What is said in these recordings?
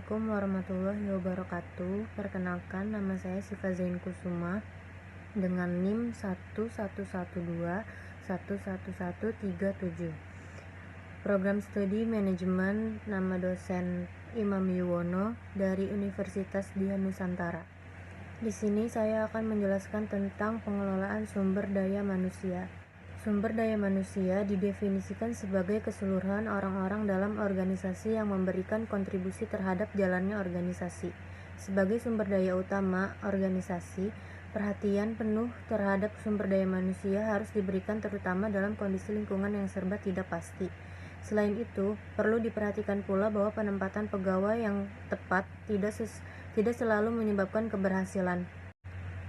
Assalamualaikum warahmatullahi wabarakatuh. Perkenalkan, nama saya Siva Zain Kusuma dengan NIM 1112111137. Program Studi Manajemen, nama dosen Imam Yuwono dari Universitas Dian Nusantara. Di sini saya akan menjelaskan tentang pengelolaan sumber daya manusia. Sumber daya manusia didefinisikan sebagai keseluruhan orang-orang dalam organisasi yang memberikan kontribusi terhadap jalannya organisasi. Sebagai sumber daya utama organisasi, perhatian penuh terhadap sumber daya manusia harus diberikan terutama dalam kondisi lingkungan yang serba tidak pasti. Selain itu, perlu diperhatikan pula bahwa penempatan pegawai yang tepat tidak selalu menyebabkan keberhasilan.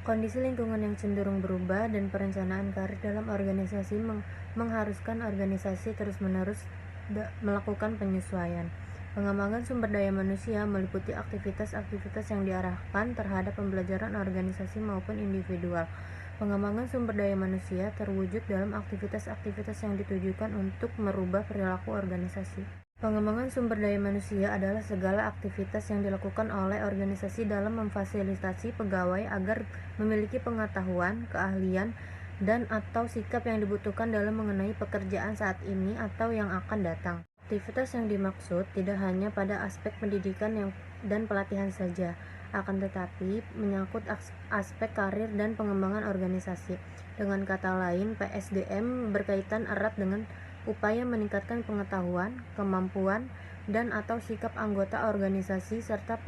Kondisi lingkungan yang cenderung berubah dan perencanaan karir dalam organisasi mengharuskan organisasi terus-menerus melakukan penyesuaian. Pengembangan sumber daya manusia meliputi aktivitas-aktivitas yang diarahkan terhadap pembelajaran organisasi maupun individual. Pengembangan sumber daya manusia terwujud dalam aktivitas-aktivitas yang ditujukan untuk merubah perilaku organisasi. Pengembangan sumber daya manusia adalah segala aktivitas yang dilakukan oleh organisasi dalam memfasilitasi pegawai agar memiliki pengetahuan, keahlian, dan atau sikap yang dibutuhkan dalam mengenai pekerjaan saat ini atau yang akan datang. Aktivitas yang dimaksud tidak hanya pada aspek pendidikan dan pelatihan saja, akan tetapi menyangkut aspek karir dan pengembangan organisasi. Dengan kata lain, PSDM berkaitan erat dengan upaya meningkatkan pengetahuan, kemampuan, dan atau sikap anggota organisasi serta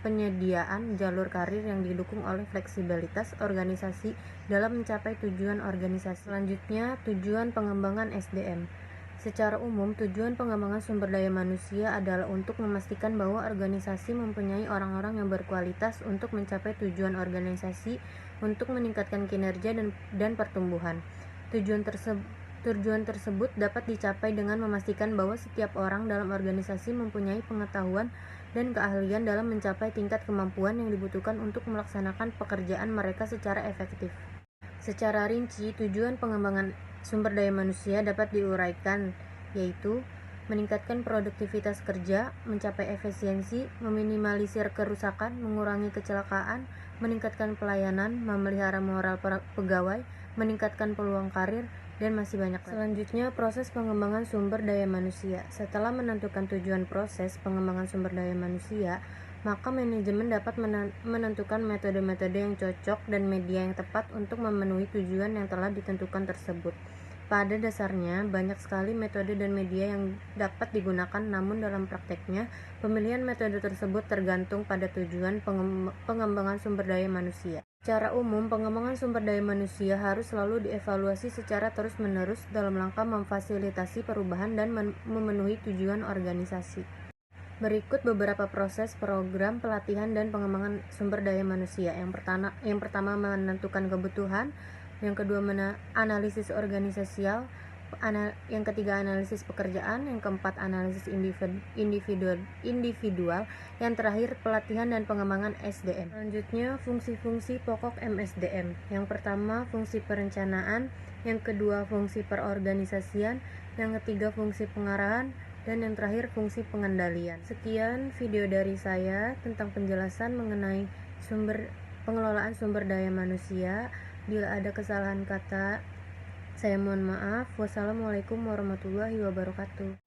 penyediaan jalur karir yang didukung oleh fleksibilitas organisasi dalam mencapai tujuan organisasi. Selanjutnya, tujuan pengembangan SDM. Secara umum, tujuan pengembangan sumber daya manusia adalah untuk memastikan bahwa organisasi mempunyai orang-orang yang berkualitas untuk mencapai tujuan organisasi untuk meningkatkan kinerja dan pertumbuhan. Tujuan tersebut dapat dicapai dengan memastikan bahwa setiap orang dalam organisasi mempunyai pengetahuan dan keahlian dalam mencapai tingkat kemampuan yang dibutuhkan untuk melaksanakan pekerjaan mereka secara efektif. Secara rinci, tujuan pengembangan sumber daya manusia dapat diuraikan, yaitu meningkatkan produktivitas kerja, mencapai efisiensi, meminimalisir kerusakan, mengurangi kecelakaan, meningkatkan pelayanan, memelihara moral pegawai, meningkatkan peluang karir, dan masih banyak lagi. Selanjutnya, proses pengembangan sumber daya manusia. Setelah menentukan tujuan proses pengembangan sumber daya manusia, maka manajemen dapat menentukan metode-metode yang cocok dan media yang tepat untuk memenuhi tujuan yang telah ditentukan tersebut. Pada dasarnya, banyak sekali metode dan media yang dapat digunakan, namun dalam prakteknya, pemilihan metode tersebut tergantung pada tujuan pengembangan sumber daya manusia. Secara umum, pengembangan sumber daya manusia harus selalu dievaluasi secara terus-menerus dalam rangka memfasilitasi perubahan dan memenuhi tujuan organisasi. Berikut beberapa proses program pelatihan dan pengembangan sumber daya manusia. Yang pertama menentukan kebutuhan, yang kedua analisis organisasial, yang ketiga analisis pekerjaan, yang keempat analisis individual, yang terakhir pelatihan dan pengembangan SDM. Selanjutnya, fungsi-fungsi pokok MSDM. Yang pertama fungsi perencanaan, yang kedua fungsi perorganisasian, yang ketiga fungsi pengarahan, dan yang terakhir fungsi pengendalian. Sekian video dari saya tentang penjelasan mengenai pengelolaan sumber daya manusia. Bila ada kesalahan kata, saya mohon maaf. Wassalamualaikum warahmatullahi wabarakatuh.